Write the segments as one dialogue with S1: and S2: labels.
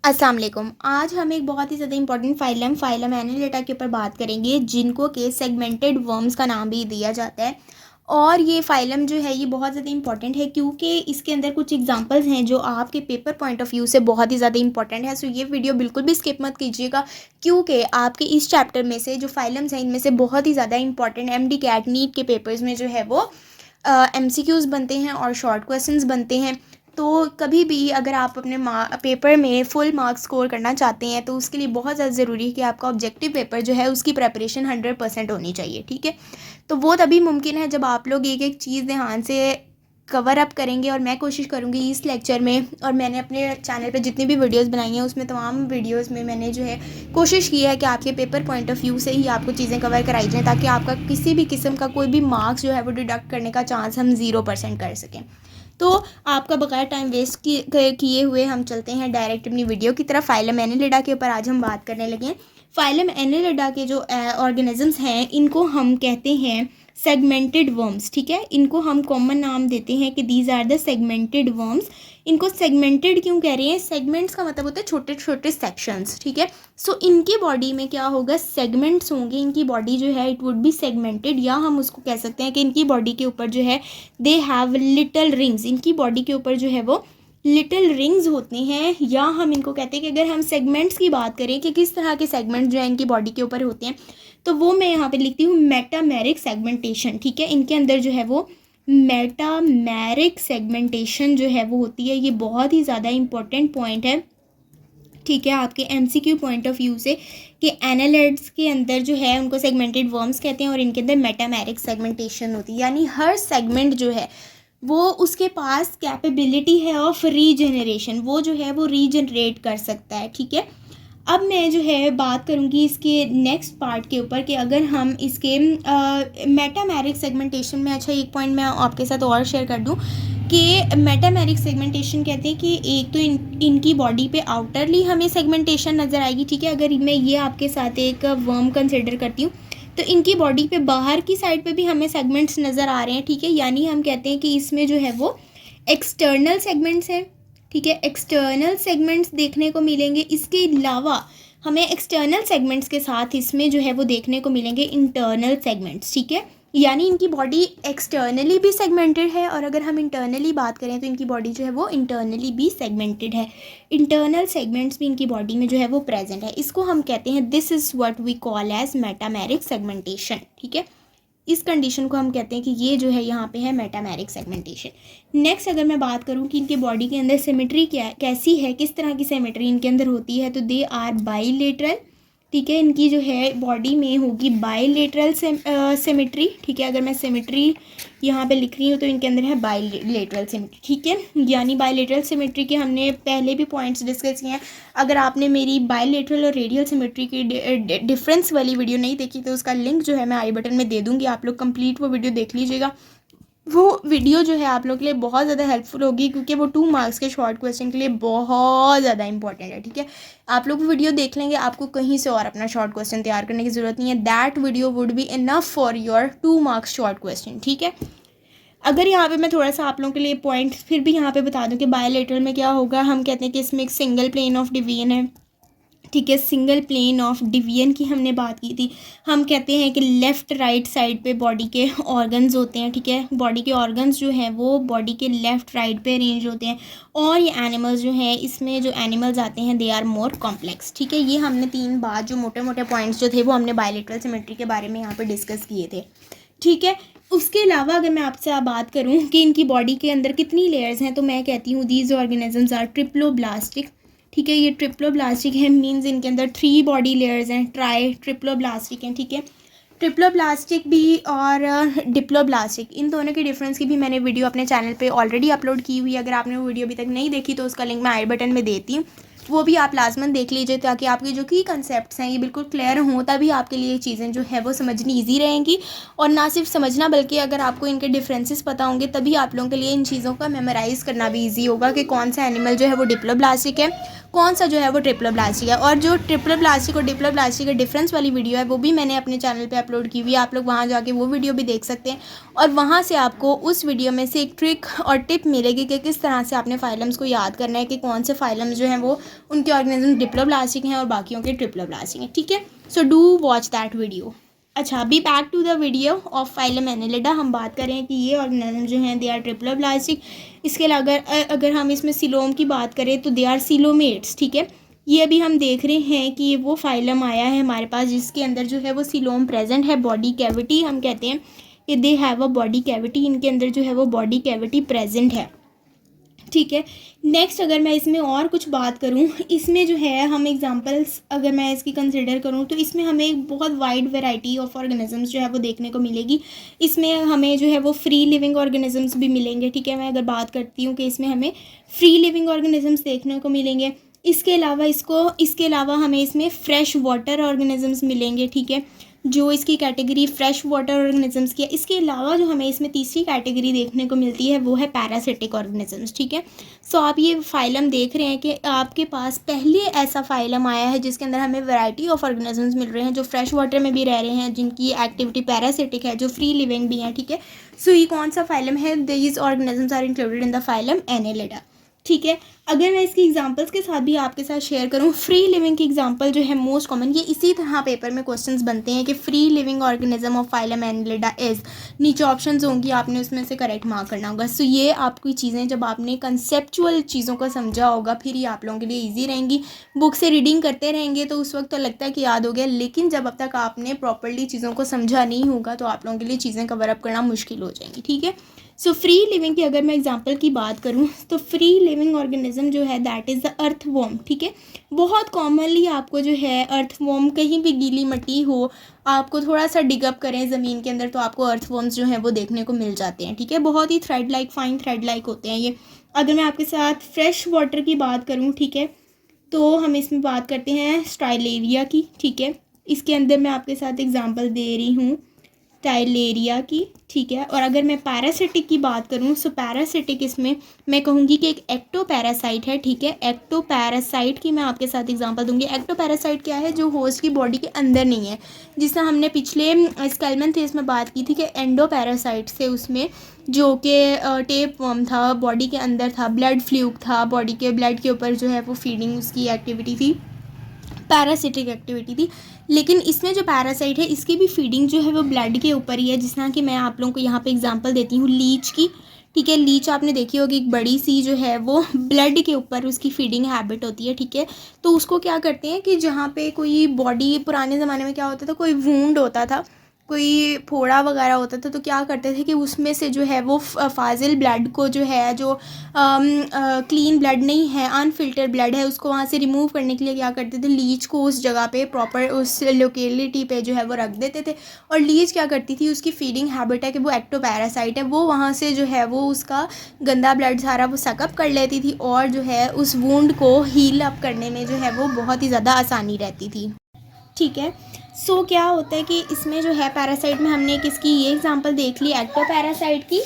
S1: अस्सलाम वालेकुम। आज हम एक बहुत ही ज़्यादा इंपॉर्टेंट फाइलम एनालिटा के ऊपर बात करेंगे, जिनको के सेगमेंटेड वर्म्स का नाम भी दिया जाता है। और ये फाइलम जो है ये बहुत ज़्यादा इंपॉर्टेंट है, क्योंकि इसके अंदर कुछ एग्जांपल्स हैं जो आपके पेपर पॉइंट ऑफ व्यू से बहुत ही ज़्यादा इंपॉर्टेंट है। सो ये वीडियो बिल्कुल भी स्किप मत कीजिएगा, क्योंकि आपके इस चैप्टर में से जो फाइलम्स हैं इनमें से बहुत ही ज़्यादा इंपॉर्टेंट MD कैट नीट के पेपर्स में जो है वो MCQs बनते हैं और शॉर्ट क्वेश्चंस बनते हैं। तो कभी भी अगर आप अपने पेपर में फुल मार्क्स स्कोर करना चाहते हैं तो उसके लिए बहुत ज़्यादा ज़रूरी है कि आपका ऑब्जेक्टिव पेपर जो है उसकी प्रेपरेशन 100% होनी चाहिए। ठीक है, तो वो तभी मुमकिन है जब आप लोग एक एक चीज़ ध्यान से कवर अप करेंगे। और मैं कोशिश करूँगी इस लेक्चर में, और मैंने अपने चैनल पे जितनी भी वीडियोस बनाई हैं उसमें तमाम वीडियोस में मैंने जो है कोशिश की है कि आपके पेपर पॉइंट ऑफ व्यू से ही आपको चीज़ें कवर कराई जाएँ, ताकि आपका किसी भी किस्म का कोई भी मार्क्स जो है वो डिडक्ट करने का चांस हम 0% कर सकें। तो आपका बगैर टाइम वेस्ट किए हुए हम चलते हैं डायरेक्ट अपनी वीडियो की तरफ। फाइलम एनालिडा के ऊपर आज हम बात करने लगे हैं। फाइलम एनालिडा के जो ऑर्गेनिजम्स हैं इनको हम कहते हैं सेगमेंटेड वर्म्स। ठीक है, इनको हम कॉमन नाम देते हैं कि these are the segmented worms. इनको सेगमेंटेड क्यों कह रहे हैं? सेगमेंट्स का मतलब होता है छोटे छोटे सेक्शंस। ठीक है, सो इनकी बॉडी में क्या होगा? सेगमेंट्स होंगे। इनकी बॉडी जो है इट वुड बी सेगमेंटेड, या हम उसको कह सकते हैं कि इनकी बॉडी के ऊपर जो है दे हैव लिटल रिंग्स। इनकी बॉडी के ऊपर जो है वो लिटिल रिंग्स होते हैं, या हम इनको कहते हैं कि अगर हम सेगमेंट्स की बात करें कि किस तरह के सेगमेंट जो है इनकी बॉडी के ऊपर होते हैं, तो वो मैं यहाँ पे लिखती हूँ मेटामेरिक सेगमेंटेशन। ठीक है, इनके अंदर जो है वो मेटामेरिक सेगमेंटेशन जो है वो होती है। ये बहुत ही ज़्यादा इंपॉर्टेंट पॉइंट है। ठीक है, आपके MCQ पॉइंट ऑफ व्यू से कि एनालिड्स के अंदर जो है उनको सेगमेंटेड वर्म्स कहते हैं और इनके अंदर मेटामेरिक सेगमेंटेशन होती है। यानी हर सेगमेंट जो है वो उसके पास कैपेबिलिटी है ऑफ रीजनरेशन, वो जो है वो रीजनरेट कर सकता है। ठीक है, अब मैं जो है बात करूँगी इसके नेक्स्ट पार्ट के ऊपर कि अगर हम इसके मेटामेरिक सेगमेंटेशन में, अच्छा एक पॉइंट मैं आपके साथ और शेयर कर दूँ कि मेटामेरिक सेगमेंटेशन कहते हैं कि एक तो इनकी बॉडी पे आउटरली हमें सेगमेंटेशन नज़र आएगी। ठीक है, अगर मैं ये आपके साथ एक वर्म कंसिडर करती हूँ तो इनकी बॉडी पे बाहर की साइड पे भी हमें सेगमेंट्स नज़र आ रहे हैं। ठीक है, यानी हम कहते हैं कि इसमें जो है वो एक्सटर्नल सेगमेंट्स हैं। ठीक है, एक्सटर्नल सेगमेंट्स देखने को मिलेंगे। इसके अलावा हमें एक्सटर्नल सेगमेंट्स के साथ इसमें जो है वो देखने को मिलेंगे इंटरनल सेगमेंट्स। ठीक है, यानी इनकी बॉडी एक्सटर्नली भी सेगमेंटेड है, और अगर हम इंटरनली बात करें तो इनकी बॉडी जो है वो इंटरनली भी सेगमेंटेड है। इंटरनल सेगमेंट्स भी इनकी बॉडी में जो है वो प्रेजेंट है। इसको हम कहते हैं this is what we call as metameric segmentation. ठीक है, इस कंडीशन को हम कहते हैं कि ये जो है यहाँ पे है मेटामेरिक सेगमेंटेशन। नेक्स्ट अगर मैं बात करूँ कि इनके बॉडी के अंदर सिमेट्री कैसी है, किस तरह की सिमेट्री इनके अंदर होती है, तो दे आर बाईलेटरल। ठीक है, इनकी जो है बॉडी में होगी बाईलेटरल सिमेट्री। ठीक है, अगर मैं सिमेट्री यहाँ पे लिख रही हूँ तो इनके अंदर है बाईलेटरल सिमेट्री। ठीक है, यानी बाईलेटरल सिमेट्री के हमने पहले भी पॉइंट्स डिस्कस किए हैं। अगर आपने मेरी बाईलेटरल और रेडियल सिमेट्री की डिफरेंस वाली वीडियो नहीं देखी तो उसका लिंक जो है मैं आई बटन में दे दूँगी, आप लोग कंप्लीट वो वीडियो देख लीजिएगा। वो वीडियो जो है आप लोग के लिए बहुत ज़्यादा हेल्पफुल होगी, क्योंकि वो 2 मार्क्स के शॉर्ट क्वेश्चन के लिए बहुत ज़्यादा इंपॉर्टेंट है। ठीक है, आप लोग वीडियो देख लेंगे, आपको कहीं से और अपना शॉर्ट क्वेश्चन तैयार करने की ज़रूरत नहीं है। That video would be enough for your 2 marks short question. ठीक है, अगर यहाँ पे मैं थोड़ा सा आप लोगों के लिए पॉइंट फिर भी यहाँ पे बता दूँ कि बायोलेटरल में क्या होगा, हम कहते हैं कि इसमें एक सिंगल प्लेन ऑफ डिवीजन है। ठीक है, सिंगल प्लेन ऑफ डिवीजन की हमने बात की थी। हम कहते हैं कि लेफ़्ट राइट साइड पे बॉडी के ऑर्गन्स होते हैं। ठीक है, बॉडी के ऑर्गन्स जो हैं वो बॉडी के लेफ़्ट राइट पे अरेंज होते हैं। और ये एनिमल्स जो हैं, इसमें जो एनिमल्स आते हैं दे आर मोर कॉम्प्लेक्स। ठीक है, ये हमने 3 बात जो मोटे मोटे पॉइंट्स जो थे वो हमने बायोलेटरल सिमेट्री के बारे में यहाँ पर डिस्कस किए थे। ठीक है, उसके अलावा अगर मैं आपसे बात करूँ कि इनकी बॉडी के अंदर कितनी लेयर्स हैं, तो मैं कहती हूँ दीज ऑर्गेनिजम्स आर ट्रिप्लोब्लास्टिक। ठीक है, ये ट्रिप्लोब्लास्टिक है, मींस इनके अंदर 3 बॉडी लेयर्स हैं, ट्राई ट्रिप्लोब्लास्टिक हैं। ठीक है, ट्रिप्लोब्लास्टिक भी और डिप्लोब्लास्टिक, इन दोनों के डिफरेंस की भी मैंने वीडियो अपने चैनल पे ऑलरेडी अपलोड की हुई है। अगर आपने वो वीडियो अभी तक नहीं देखी तो उसका लिंक मैं आई बटन में देती हूँ, वो भी आप लाजमन देख लीजिए, ताकि आपके जो की कंसेप्ट्स हैं ये बिल्कुल क्लियर हों, तभी आपके लिए चीज़ें जो है वो समझनी ईजी रहेंगी। और ना सिर्फ समझना, बल्कि अगर आपको इनके डिफरेंसेस पता होंगे तभी आप लोगों के लिए इन चीज़ों का मेमोराइज़ करना भी ईजी होगा कि कौन सा एनिमल जो है वो डिप्लोब्लास्टिक है, कौन सा जो है वो ट्रिप्लोब्लास्टिक है। और जो ट्रिप्लोब्लास्टिक और डिप्लोब्लास्टिक का डिफरेंस वाली वीडियो है वो भी मैंने अपने चैनल पे अपलोड की हुई है, आप लोग वहाँ जाके वो वीडियो भी देख सकते हैं। और वहाँ से आपको उस वीडियो में से एक ट्रिक और टिप मिलेगी कि किस तरह से आपने फाइलम्स को याद करना है कि कौन से फाइलम्स जो हैं वो उनके ऑर्गेनिज्म डिप्लोब्लास्टिक हैं और बाकियों के ट्रिप्लोब्लास्टिक हैं, ठीक है। So do watch that video. अच्छा, अभी back to the video of phylum Annelida. हम बात करें कि ये ऑर्गेनिज्म जो हैं दे आर ट्रिप्लोब्लास्टिक। इसके अगर हम इसमें सिलोम की बात करें तो दे आर सिलोमेट्स, ठीक है। ये अभी हम देख रहे हैं कि ये वो फाइलम आया है हमारे पास जिसके अंदर जो है वो सिलोम प्रेजेंट है। बॉडी कैविटी हम कहते हैं कि they have a body cavity, इनके अंदर जो है वो बॉडी कैविटी प्रेजेंट है, ठीक है। नेक्स्ट अगर मैं इसमें और कुछ बात करूं, इसमें जो है हम एग्जांपल्स अगर मैं इसकी कंसिडर करूं तो इसमें हमें एक बहुत वाइड वैरायटी ऑफ ऑर्गेनिजम्स जो है वो देखने को मिलेगी। इसमें हमें जो है वो फ्री लिविंग ऑर्गेनिजम्स भी मिलेंगे, ठीक है। मैं अगर बात करती हूँ कि इसमें हमें फ्री लिविंग ऑर्गेनिजम्स देखने को मिलेंगे। इसके अलावा हमें इसमें फ्रेश वाटर ऑर्गेनिजम्स मिलेंगे, ठीक है, जो इसकी कैटेगरी फ्रेश वाटर ऑर्गेनिजम्स की है। इसके अलावा जो हमें इसमें तीसरी कैटेगरी देखने को मिलती है वो है पैरासिटिक ऑर्गेनिजम्स, ठीक है। सो आप ये फाइलम देख रहे हैं कि आपके पास पहले ऐसा फाइलम आया है जिसके अंदर हमें वैरायटी ऑफ ऑर्गेनिजम्स मिल रहे हैं जो फ्रेश वाटर में भी रह रहे हैं, जिनकी एक्टिविटी पैरासिटिक है, जो फ्री लिविंग भी हैं, ठीक है। सो ये कौन सा फाइलम है? These organisms are included in the phylum Annelida, ठीक है। अगर मैं इसकी एग्जांपल्स के साथ भी आपके साथ शेयर करूं, फ्री लिविंग की एग्जांपल जो है मोस्ट कॉमन, ये इसी तरह पेपर में क्वेश्चंस बनते हैं कि free living organism of phylum Annelida is, नीचे ऑप्शंस होंगी, आपने उसमें से करेक्ट मार्क करना होगा। सो ये आपकी चीज़ें जब आपने कंसेप्चुअल चीज़ों को समझा होगा फिर ये आप लोगों के लिए ईजी रहेंगी। बुक से रीडिंग करते रहेंगे तो उस वक्त तो लगता है कि याद हो गया, लेकिन जब अब तक आपने प्रॉपरली चीज़ों को समझा नहीं होगा तो आप लोगों के लिए चीज़ें कवर अप करना मुश्किल हो जाएंगी, ठीक है। सो फ्री लिविंग की अगर मैं एग्जांपल की बात करूं तो फ्री लिविंग ऑर्गेनिज्म जो है दैट इज़ द अर्थवॉर्म, ठीक है। बहुत कॉमनली आपको जो है अर्थवॉर्म, कहीं भी गीली मिट्टी हो, आपको थोड़ा सा डिगअप करें ज़मीन के अंदर तो आपको अर्थवॉर्म्स जो हैं वो देखने को मिल जाते हैं, ठीक है। बहुत ही thread like, fine thread like होते हैं ये। अगर मैं आपके साथ फ्रेश वाटर की बात करूँ, ठीक है, तो हम इसमें बात करते हैं स्टाइलेरिया की, ठीक है। इसके अंदर मैं आपके साथ एग्जाम्पल दे रही हूँ टाइलेरिया की, ठीक है। और अगर मैं पैरासिटिक की बात करूँ सो पैरासिटिक इसमें मैं कहूँगी कि एक एक्टोपैरासाइट है, ठीक है। एक्टोपैरासाइट की मैं आपके साथ एग्जांपल दूंगी। एक्टोपैरासाइट क्या है? जो होस्ट की बॉडी के अंदर नहीं है, जिससे हमने पिछले स्केलमेंथेस में बात की थी कि एंडोपैरासाइट से उसमें जो कि टेप वर्म था, बॉडी के अंदर था, ब्लड फ्लूक था, बॉडी के ब्लड के ऊपर जो है वो फीडिंग उसकी एक्टिविटी थी, पैरासिटिक एक्टिविटी थी। लेकिन इसमें जो पैरासाइट है इसकी भी फीडिंग जो है वो ब्लड के ऊपर ही है। जिस तरह कि मैं आप लोगों को यहाँ पे एग्जांपल देती हूँ लीच की, ठीक है। लीच आपने देखी होगी, एक बड़ी सी जो है वो ब्लड के ऊपर उसकी फीडिंग हैबिट होती है, ठीक है। तो उसको क्या करते हैं कि जहाँ पे कोई बॉडी, पुराने ज़माने में क्या होता था, कोई वूंड होता था, कोई फोड़ा वगैरह होता था, तो क्या करते थे कि उसमें से जो है वो फाजिल ब्लड को जो है, जो क्लीन ब्लड नहीं है, अनफिल्टर ब्लड है, उसको वहाँ से रिमूव करने के लिए क्या करते थे, लीच को उस जगह पे प्रॉपर उस लोकेलिटी पे जो है वो रख देते थे। और लीच क्या करती थी, उसकी फीडिंग हैबिट है कि वो एक्टोपैरासाइट है, वो वहाँ से जो है वो उसका गंदा ब्लड सारा वो सकअप कर लेती थी और जो है उस वुंड को हील अप करने में जो है वो बहुत ही ज़्यादा आसानी रहती थी, ठीक है। सो क्या होता है कि इसमें जो है पैरासाइट में हमने किसकी ये एग्जांपल देख ली, एक्टोपैरासाइट की।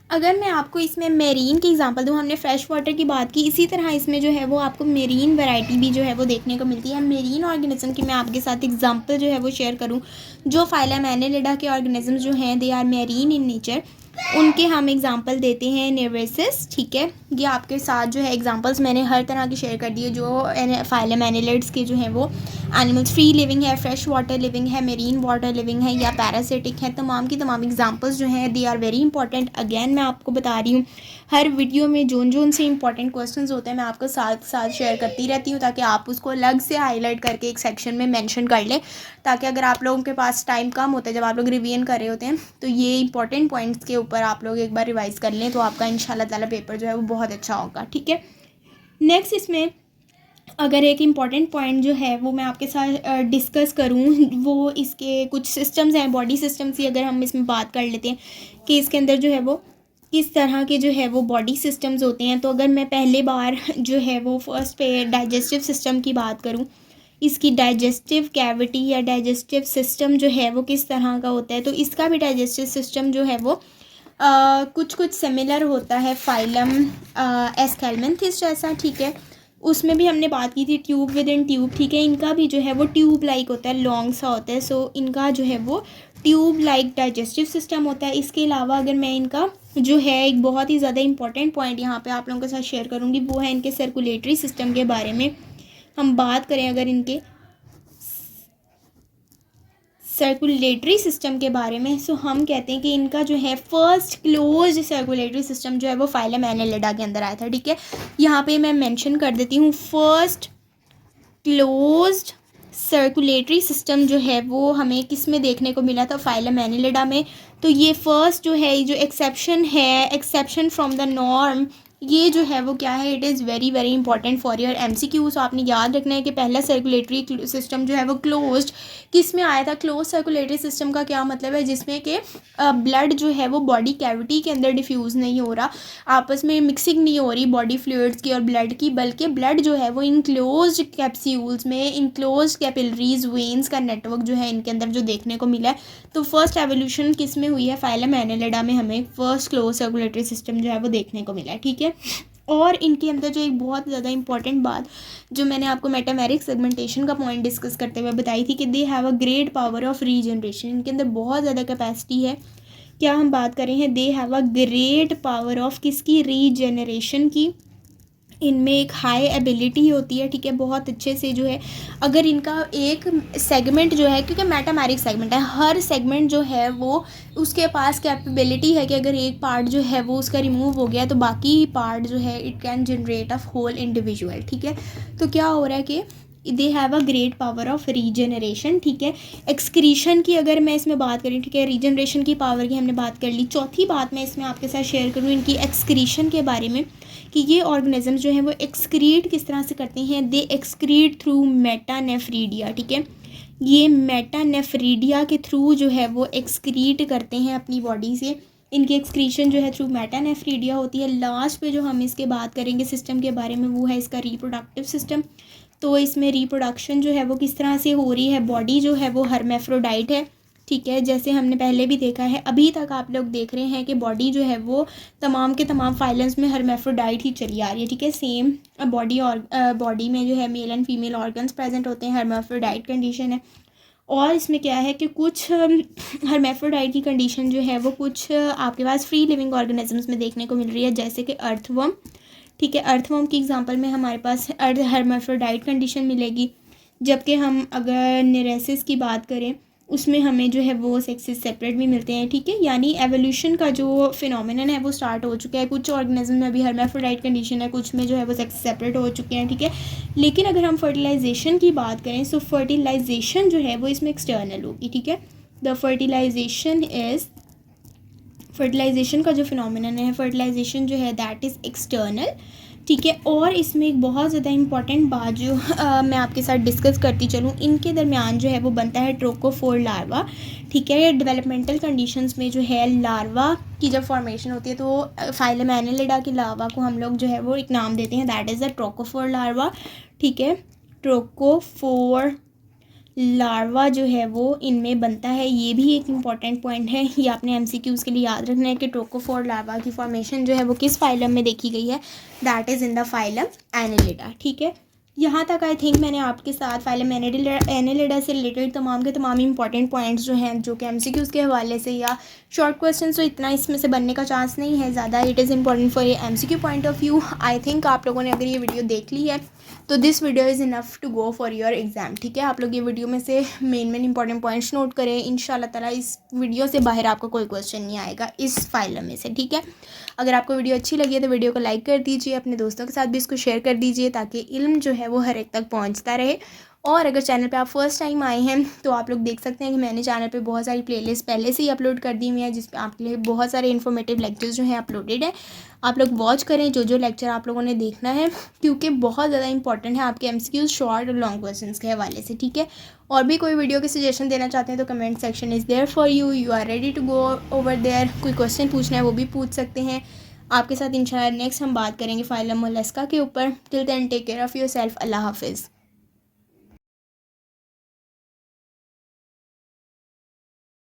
S1: अगर मैं आपको इसमें मेरीन की एग्जांपल दूँ, हमने फ्रेश वाटर की बात की, इसी तरह इसमें जो है वो आपको मेरीन वैरायटी भी जो है वो देखने को मिलती है। मेरीन ऑर्गेनिज्म की मैं आपके साथ एग्जांपल जो है वो शेयर करूँ, जो फाइलम एनिलिडा के ऑर्गेनिज्म जो हैं they are marine in nature, उनके हम एग्जांपल देते हैं नेर्वेसिस, ठीक है। ये आपके साथ जो है एग्जांपल्स मैंने हर तरह की शेयर कर दिए जो फाइलम एनिलिड्स के जो हैं वो एनिमल्स फ्री लिविंग है, फ्रेश वाटर लिविंग है, मेरीन वाटर लिविंग है या पैरासिटिक है, तमाम की तमाम एग्जांपल्स जो हैं they are very important. Again मैं आपको बता रही हूँ हर वीडियो में जोन से इंपॉर्टेंट क्वेश्चंस होते हैं मैं आपको साथ साथ शेयर करती रहती हूँ, ताकि आप उसको अलग से हाईलाइट करके एक सेक्शन में मेंशन कर लें, ताकि अगर आप लोगों के पास टाइम कम होता है, जब आप लोग रिवीजन कर रहे होते हैं, तो ये इंपॉर्टेंट पॉइंट्स के ऊपर आप लोग एक बार रिवाइज कर लें तो आपका इंशाल्लाह ताला पेपर जो है वो बहुत अच्छा होगा, ठीक है। नेक्स्ट इसमें अगर एक इम्पॉर्टेंट पॉइंट जो है वो मैं आपके साथ डिस्कस करूँ, वो इसके कुछ सिस्टम्स हैं, बॉडी सिस्टम्स की अगर हम इसमें बात कर लेते हैं कि इसके अंदर जो है वो किस तरह के जो है वो बॉडी सिस्टम्स होते हैं। तो अगर मैं पहले बार जो है वो फर्स्ट पे डाइजेस्टिव सिस्टम की बात करूँ, इसकी डाइजेस्टिव कैविटी या डाइजेस्टिव सिस्टम जो है वो किस तरह का होता है, तो इसका भी डाइजेस्टिव सिस्टम जो है वो कुछ सिमिलर होता है फाइलम एस्केलमेंथिस जैसा, ठीक है। उसमें भी हमने बात की थी ट्यूब विद इन ट्यूब, ठीक है। इनका भी जो है वो ट्यूब लाइक होता है, लॉन्ग सा होता है, सो इनका जो है वो ट्यूब लाइक डाइजेस्टिव सिस्टम होता है। इसके अलावा अगर मैं इनका जो है एक बहुत ही ज़्यादा इंपॉर्टेंट पॉइंट यहाँ पे आप लोगों के साथ शेयर करूँगी, वो है इनके सर्कुलेटरी सिस्टम के बारे में हम बात करें। अगर इनके सर्कुलेटरी सिस्टम के बारे में, सो हम कहते हैं कि इनका जो है फर्स्ट क्लोज्ड सर्कुलेटरी सिस्टम जो है वो फाइलम एनेलिडा के अंदर आया था, ठीक है। यहाँ पे मैं मेंशन कर देती हूँ, फर्स्ट क्लोज्ड सर्कुलेटरी सिस्टम जो है वो हमें किस में देखने को मिला था, फाइलम एनेलिडा में। तो ये फर्स्ट जो है, जो एक्सेप्शन है, एक्सेप्शन फ्रॉम द नॉर्म, ये जो है वो क्या है, it is very very important for your MCQ। सो आपने याद रखना है कि पहला सर्कुलेटरी सिस्टम जो है वो क्लोज्ड किस में आया था। क्लोज सर्कुलेटरी सिस्टम का क्या मतलब है, जिसमें कि ब्लड जो है वो बॉडी कैविटी के अंदर डिफ्यूज़ नहीं हो रहा, आपस में मिक्सिंग नहीं हो रही बॉडी फ्लूइड्स की और ब्लड की, बल्कि ब्लड जो है वो इनक्लोज्ड कैप्सूल्स में, इनक्लोज्ड कैपिलरीज वेन्स का नेटवर्क जो है इनके अंदर जो देखने को मिला है। तो फर्स्ट एवोल्यूशन किस में हुई है, फाइलम एनेलिडा में हमें फर्स्ट क्लोज सर्कुलेटरी सिस्टम जो है वो देखने को मिला है, ठीक है। और इनके अंदर जो एक बहुत ज़्यादा इंपॉर्टेंट बात जो मैंने आपको मेटामेरिक सेगमेंटेशन का पॉइंट डिस्कस करते हुए बताई थी कि they have a great power of regeneration, इनके अंदर बहुत ज़्यादा कैपेसिटी है। क्या हम बात कर रहे हैं, दे have a great power of किसकी, रीजनरेशन की। इनमें एक हाई एबिलिटी होती है, ठीक है, बहुत अच्छे से जो है अगर इनका एक सेगमेंट जो है, क्योंकि मेटामेरिक सेगमेंट है, हर सेगमेंट जो है वो उसके पास कैपेबिलिटी है कि अगर एक पार्ट जो है वो उसका रिमूव हो गया तो बाकी पार्ट जो है it can generate a whole individual, ठीक है। तो क्या हो रहा है कि they have a great power of regeneration, ठीक है। एक्सक्रीशन की अगर मैं इसमें बात करूँ, ठीक है, रीजनरेशन की पावर की हमने बात कर ली। चौथी बात मैं इसमें आपके साथ शेयर करूँ इनकी एक्सक्रीशन के बारे में कि ये ऑर्गेनिज्म जो है वो एक्सक्रीट किस तरह से करते हैं, दे एक्सक्रीट थ्रू मेटानेफ्रीडिया, ठीक है। ये मेटानेफ्रीडिया के थ्रू जो है वो एक्सक्रीट करते हैं अपनी बॉडी से, इनकी एक्सक्रीशन जो है थ्रू मेटानेफ्रीडिया होती है। लास्ट पे जो हम इसके बात करेंगे सिस्टम के बारे में वो है इसका रिप्रोडक्टिव सिस्टम। तो इसमें रिप्रोडक्शन जो है वो किस तरह से हो रही है, बॉडी जो है वो हर्मेफ्रोडाइट है, ठीक है, जैसे हमने पहले भी देखा है। अभी तक आप लोग देख रहे हैं कि बॉडी जो है वो तमाम के तमाम फाइलम्स में हर्मेफ्रोडाइट ही चली आ रही है, ठीक है। सेम बॉडी और बॉडी में जो है male and female organs present होते हैं, हर्मेफ्रोडाइट कंडीशन है। और इसमें क्या है कि कुछ हर्मेफ्रोडाइट की कंडीशन जो है वो कुछ आपके पास फ्री लिविंग ऑर्गेनिजम्स में देखने को मिल रही है, जैसे कि अर्थवर्म, ठीक है। अर्थवर्म की एग्जांपल में हमारे पास हर्मेफ्रोडाइट कंडीशन मिलेगी, जबकि हम अगर नेरेसिस की बात करें उसमें हमें जो है वो सेक्सेस सेपरेट भी मिलते हैं, ठीक है। यानी एवोल्यूशन का जो फिनोमेनन है वो स्टार्ट हो चुका है। कुछ ऑर्गेनिज्म में अभी हर्मेफ्रोडाइट कंडीशन है, कुछ में जो है वो सेक्सेस सेपरेट हो चुके हैं, ठीक है। लेकिन अगर हम फर्टिलाइजेशन की बात करें तो फर्टिलाइजेशन जो है वो इसमें एक्सटर्नल होगी, ठीक है। द फर्टिलाइजेशन का जो फिनोमेनन है, फर्टिलाइजेशन जो है दैट इज़ एक्सटर्नल, ठीक है। और इसमें एक बहुत ज़्यादा इंपॉर्टेंट बात जो मैं आपके साथ डिस्कस करती चलूँ, इनके दरमियान जो है वो बनता है ट्रोकोफोर लार्वा, ठीक है। डेवलपमेंटल कंडीशंस में जो है लार्वा की जब फॉर्मेशन होती है तो फाइलम एनेलिडा की लार्वा को हम लोग जो है वो एक नाम देते हैं, that is the trochophore larva, ठीक है। ट्रोकोफोर लार्वा जो है वो इनमें बनता है, ये भी एक इम्पॉर्टेंट पॉइंट है, ये आपने MCQs के लिए याद रखना है कि ट्रोकोफोर लार्वा की फॉर्मेशन जो है वो किस फाइलम में देखी गई है, that is in the phylum Annelida, ठीक है। यहाँ तक आई थिंक मैंने आपके साथ फाइलम एनेलिडा से रिलेटेड तमाम के तमाम इंपॉर्टेंट पॉइंट्स जो हैं जो कि MCQs के हवाले से या शॉर्ट क्वेश्चन तो इतना इसमें से बनने का चांस नहीं है ज़्यादा, इट इज़ इंपॉर्टेंट फॉर ये MCQ point of view. I think आप लोगों ने अगर ये वीडियो देख ली है तो this video is enough to go for your exam, ठीक है। आप लोग ये वीडियो में से मेन इंपॉर्टेंट पॉइंट्स नोट करें, इंशाल्लाह ताला इस वीडियो से बाहर आपको कोई क्वेश्चन नहीं आएगा इस फाइलम में से, ठीक है। अगर आपको वीडियो अच्छी लगी है तो वीडियो को लाइक कर दीजिए, अपने दोस्तों के साथ भी इसको शेयर कर दीजिए ताकि इल्म जो है वो हर एक तक पहुंचता रहे। और अगर चैनल पे आप फर्स्ट टाइम आए हैं तो आप लोग देख सकते हैं कि मैंने चैनल पे बहुत सारी प्लेलिस्ट पहले से ही अपलोड कर दी हुई है, जिस पे आपके लिए बहुत सारे इन्फॉर्मेटिव लेक्चर्स जो हैं अपलोडेड है। आप लोग वॉच करें जो लेक्चर आप लोगों ने देखना है, क्योंकि बहुत ज़्यादा इंपॉर्टेंट है आपके MCQs शॉर्ट और लॉन्ग क्वेश्चंस के हवाले से, ठीक है। और भी कोई वीडियो के सजेशन देना चाहते हैं तो comment section is there for you, you are ready to go over there. कोई क्वेश्चन पूछना है वो भी पूछ सकते हैं। आपके साथ इंशाल्लाह नेक्स्ट हम बात करेंगे फाइलम मोलस्का के ऊपर। Till then take care of yourself, अल्लाह हाफिज़।